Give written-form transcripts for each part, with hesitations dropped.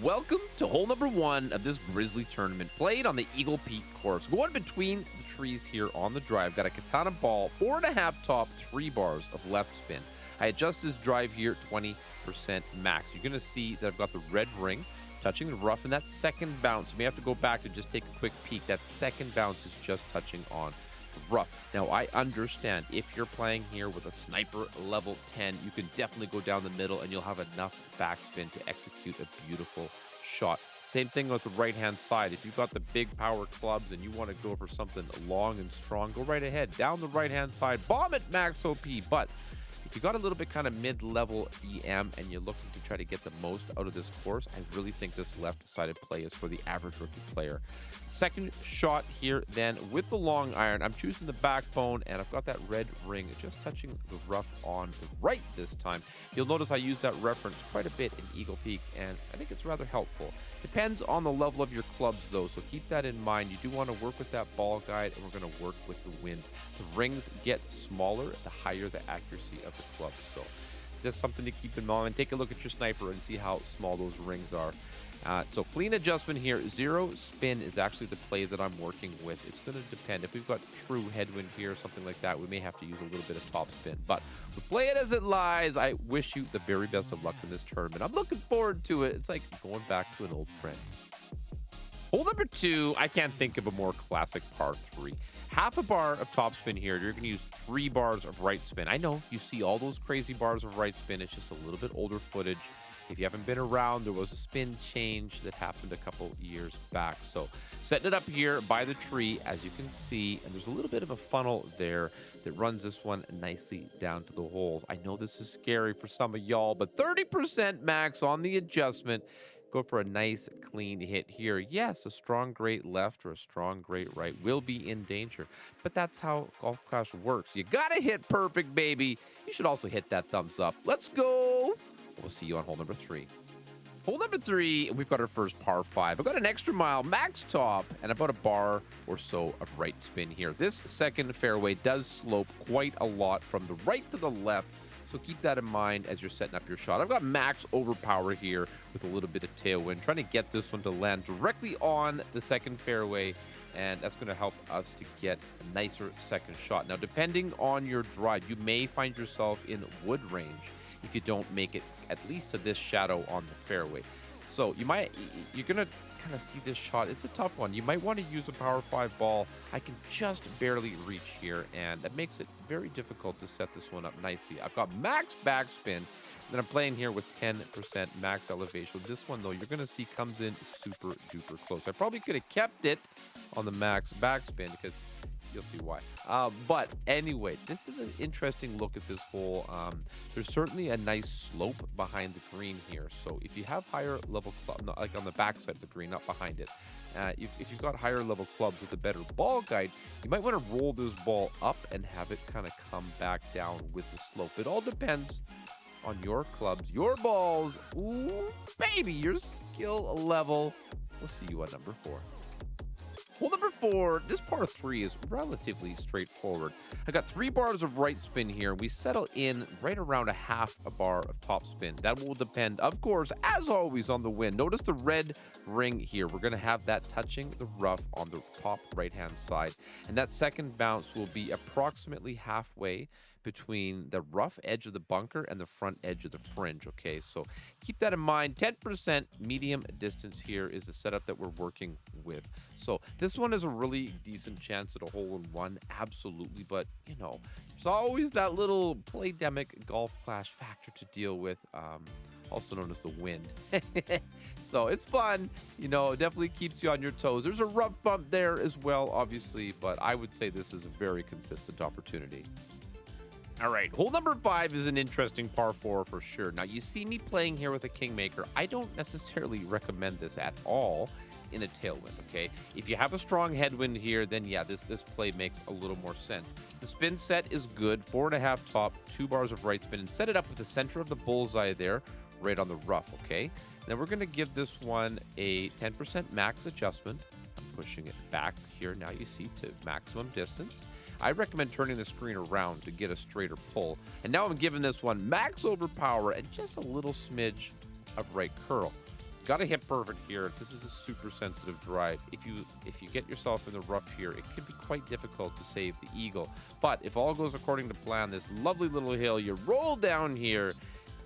welcome to hole number 1 of this Grizzly tournament, played on the Eagle Peak course. Going between the trees here on the drive, got a katana ball, 4.5 top, 3 bars of left spin. I adjust this drive here 20% max. You're going to see that I've got the red ring touching the rough, and that second bounce, you may have to go back to just take a quick peek. That second bounce is just touching on the rough. Now, I understand if you're playing here with a sniper level 10, you can definitely go down the middle and you'll have enough backspin to execute a beautiful shot. Same thing with the right-hand side. If you've got the big power clubs and you want to go for something long and strong, go right ahead. Down the right-hand side, bomb it max OP. But if you got a little bit kind of mid-level EM and you're looking to try to get the most out of this course, I really think this left-sided play is for the average rookie player. Second shot here then with the long iron. I'm choosing the backbone, and I've got that red ring just touching the rough on the right this time. You'll notice I use that reference quite a bit in Eagle Peak, and I think it's rather helpful. Depends on the level of your clubs, though, so keep that in mind. You do want to work with that ball guide, and we're going to work with the wind. The rings get smaller the higher the accuracy of the club, so that's something to keep in mind. Take a look at your sniper and see how small those rings are. So clean adjustment here. Zero spin is actually the play that I'm working with. It's going to depend. If we've got true headwind here or something like that, we may have to use a little bit of top spin. But we play it as it lies. I wish you the very best of luck in this tournament. I'm looking forward to it. It's like going back to an old friend. Hole number 2, I can't think of a more classic par 3. Half a bar of top spin here. You're going to use 3 bars of right spin. I know you see all those crazy bars of right spin. It's just a little bit older footage. If you haven't been around, there was a spin change that happened a couple years back. So setting it up here by the tree, as you can see, and there's a little bit of a funnel there that runs this one nicely down to the holes. I know this is scary for some of y'all, but 30% max on the adjustment. Go for a nice clean hit here. Yes, a strong great left or a strong great right will be in danger, but that's how Golf Clash works. You gotta hit perfect, baby. You should also hit that thumbs up. Let's go. We'll see you on hole number 3. Hole number 3, we've got our first par 5. I've got an extra mile max top and about a bar or so of right spin here. This second fairway does slope quite a lot from the right to the left, so keep that in mind as you're setting up your shot. I've got max overpower here with a little bit of tailwind, trying to get this one to land directly on the second fairway, and that's going to help us to get a nicer second shot. Now, depending on your drive, you may find yourself in wood range if you don't make it at least to this shadow on the fairway. So you're gonna kind of see this shot. It's a tough one. You might want to use a power 5 ball. I can just barely reach here, and that makes it very difficult to set this one up nicely. I've got max backspin, then I'm playing here with 10% max elevation. This one, though, you're gonna see comes in super duper close. I probably could have kept it on the max backspin because you'll see why. But anyway, this is an interesting look at this hole. There's certainly a nice slope behind the green here. So if you have higher level club, like on the backside of the green, not behind it, if you've got higher level clubs with a better ball guide, you might want to roll this ball up and have it kind of come back down with the slope. It all depends on your clubs, your balls, ooh, baby, your skill level. We'll see you on number 4. Hole number 4, this par 3 is relatively straightforward. I got 3 bars of right spin here. We settle in right around a half a bar of top spin. That will depend, of course, as always, on the wind. Notice the red ring here. We're going to have that touching the rough on the top right-hand side. And that second bounce will be approximately halfway between the rough edge of the bunker and the front edge of the fringe, okay? So keep that in mind. 10% medium distance here is the setup that we're working with. So this one is a really decent chance at a hole-in-one, absolutely, but, you know, there's always that little playdemic Golf Clash factor to deal with, also known as the wind. So it's fun, you know, it definitely keeps you on your toes. There's a rough bump there as well, obviously, but I would say this is a very consistent opportunity. All right, hole number 5 is an interesting par 4 for sure. Now, you see me playing here with a Kingmaker. I don't necessarily recommend this at all in a tailwind, okay? If you have a strong headwind here, then yeah, this play makes a little more sense. The spin set is good, 4.5 top, 2 bars of right spin, and set it up with the center of the bullseye there, right on the rough, okay? Then we're gonna give this one a 10% max adjustment. I'm pushing it back here, now you see, to maximum distance. I recommend turning the screen around to get a straighter pull. And now I'm giving this one max overpower and just a little smidge of right curl. Got to hit perfect here. This is a super sensitive drive. If you get yourself in the rough here, it can be quite difficult to save the eagle. But if all goes according to plan, this lovely little hill, you roll down here,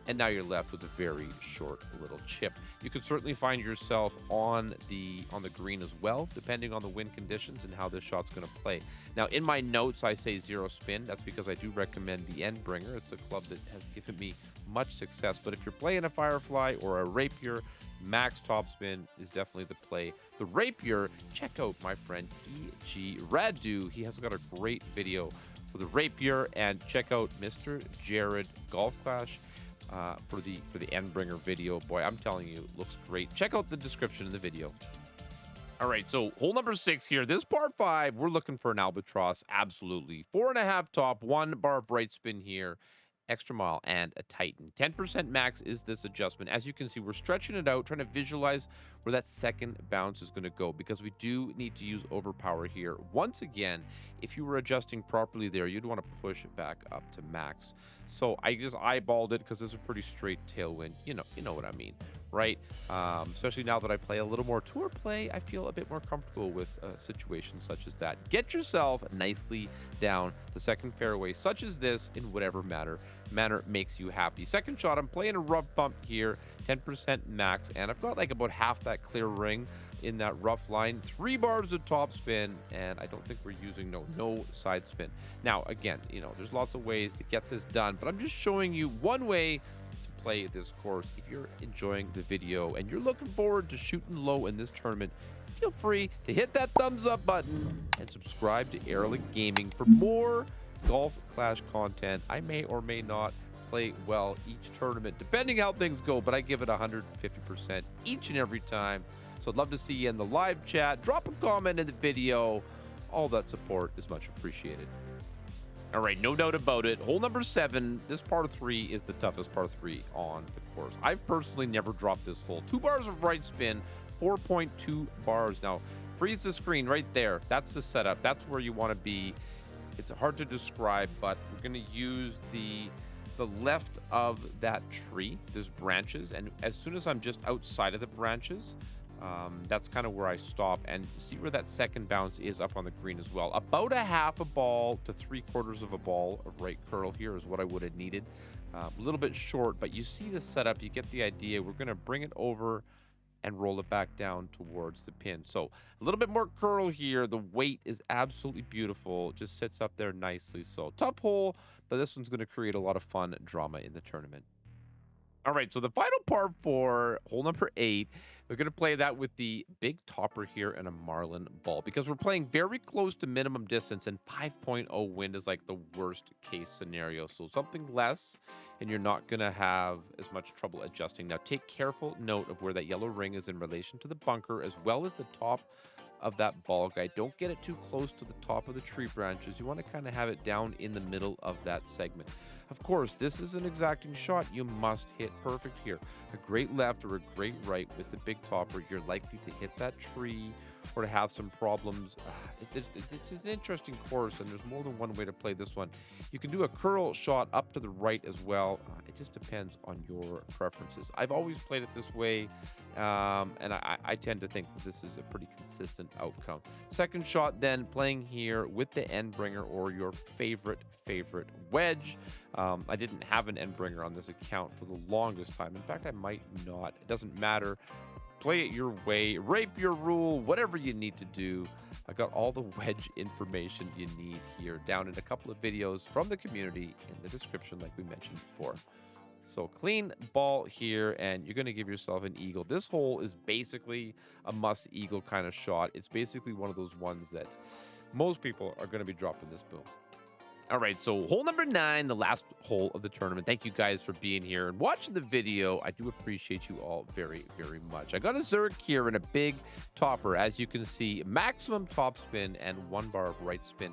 and now you're left with a very short little chip. You could certainly find yourself on the green as well, depending on the wind conditions and how this shot's going to play. Now, in my notes, I say 0 spin. That's because I do recommend the Endbringer. It's a club that has given me much success. But if you're playing a Firefly or a Rapier, max topspin is definitely the play. The Rapier, check out my friend TG Radu. He has got a great video for the Rapier, and check out Mr. Jared Golf Clash for the Endbringer video. Boy, I'm telling you, it looks great. Check out the description in the video. All right, so hole number 6 here. This par 5, we're looking for an albatross. Absolutely. 4.5 top, 1 bar of right spin here, extra mile, and a Titan. 10% max is this adjustment. As you can see, we're stretching it out, trying to visualize where that second bounce is going to go, because we do need to use overpower here. Once again, if you were adjusting properly there, you'd want to push it back up to max. So I just eyeballed it because it's a pretty straight tailwind. You know what I mean, right? Especially now that I play a little more tour play, I feel a bit more comfortable with situations such as that. Get yourself nicely down the second fairway, such as this, in whatever manner makes you happy. Second shot, I'm playing a rough bump here, 10% max, and I've got like about half that clear ring in that rough line. 3 bars of top spin, and I don't think we're using no side spin. Now, again, there's lots of ways to get this done, but I'm just showing you one way to play this course. If you're enjoying the video and you're looking forward to shooting low in this tournament, feel free to hit that thumbs up button and subscribe to Erelic Gaming for more Golf Clash content. I may or may not play well each tournament, depending how things go, but I give it 150% each and every time. So I'd love to see you in the live chat. Drop a comment in the video. All that support is much appreciated. All right, no doubt about it. Hole number 7, this par 3 is the toughest par 3 on the course. I've personally never dropped this hole. 2 bars of right spin, 4.2 bars. Now, freeze the screen right there. That's the setup. That's where you want to be. It's hard to describe, but we're going to use the left of that tree. There's branches, and as soon as I'm just outside of the branches, that's kind of where I stop, and see where that second bounce is up on the green as well. About a half a ball to 3/4 of a ball of right curl here is what I would have needed. A little bit short, but you see the setup, you get the idea. We're going to bring it over and roll it back down towards the pin. So a little bit more curl here. The weight is absolutely beautiful. It just sits up there nicely. So tough hole, but this one's going to create a lot of fun drama in the tournament. All right, so the final par 4, hole number 8, we're going to play that with the big topper here and a Marlin ball, because we're playing very close to minimum distance, and 5.0 wind is like the worst case scenario. So something less, and you're not going to have as much trouble adjusting. Now, take careful note of where that yellow ring is in relation to the bunker, as well as the top of that ball guide. Don't get it too close to the top of the tree branches. You want to kind of have it down in the middle of that segment. Of course, this is an exacting shot. You must hit perfect here. A great left or a great right with the big topper, you're likely to hit that tree or to have some problems. It's an interesting course, and there's more than one way to play this one. You can do a curl shot up to the right as well. It just depends on your preferences. I've always played it this way, and I tend to think that this is a pretty consistent outcome. Second shot then, playing here with the Endbringer or your favorite wedge. I didn't have an Endbringer on this account for the longest time. In fact, I might not. It doesn't matter. Play it your way, rape your rule, whatever you need to do. I got all the wedge information you need here down in a couple of videos from the community in the description, like we mentioned before. So clean ball here, and you're going to give yourself an eagle. This hole is basically a must eagle kind of shot. It's basically one of those ones that most people are going to be dropping this boom. All right, so hole number 9, the last hole of the tournament. Thank you guys for being here and watching the video. I do appreciate you all very, very much. I got a Zerg here and a big topper. As you can see, maximum top spin and 1 bar of right spin.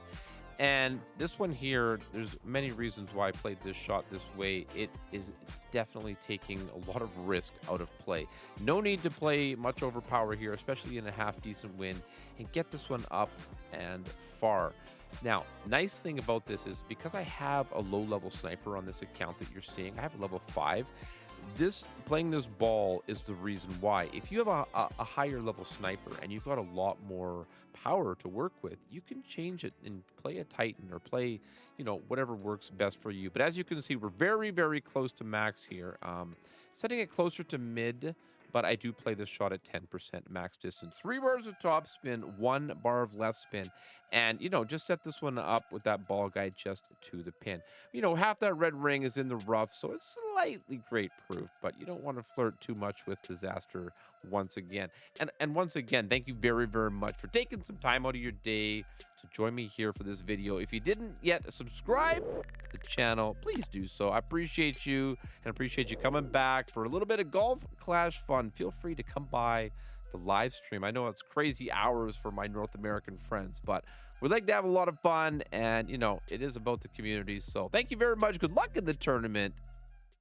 And this one here, there's many reasons why I played this shot this way. It is definitely taking a lot of risk out of play. No need to play much overpower here, especially in a half decent wind, and get this one up and far. Now, nice thing about this is because I have a low-level sniper on this account that you're seeing, I have a level 5. this playing this ball is the reason why. If you have a higher level sniper and you've got a lot more power to work with, you can change it and play a Titan or play, whatever works best for you. But as you can see, we're very, very close to max here. Setting it closer to mid, but I do play this shot at 10% max distance. 3 bars of top spin, 1 bar of left spin, and, just set this one up with that ball guide just to the pin. Half that red ring is in the rough, so it's slightly great proof, but you don't want to flirt too much with disaster once again. And once again, thank you very, very much for taking some time out of your day to join me here for this video. If you didn't yet subscribe to the channel, please do so. I appreciate you and appreciate you coming back for a little bit of Golf Clash fun. Feel free to come by the live stream. I know it's crazy hours for my North American friends, but we like to have a lot of fun, and it is about the community. So thank you very much. Good luck in the tournament,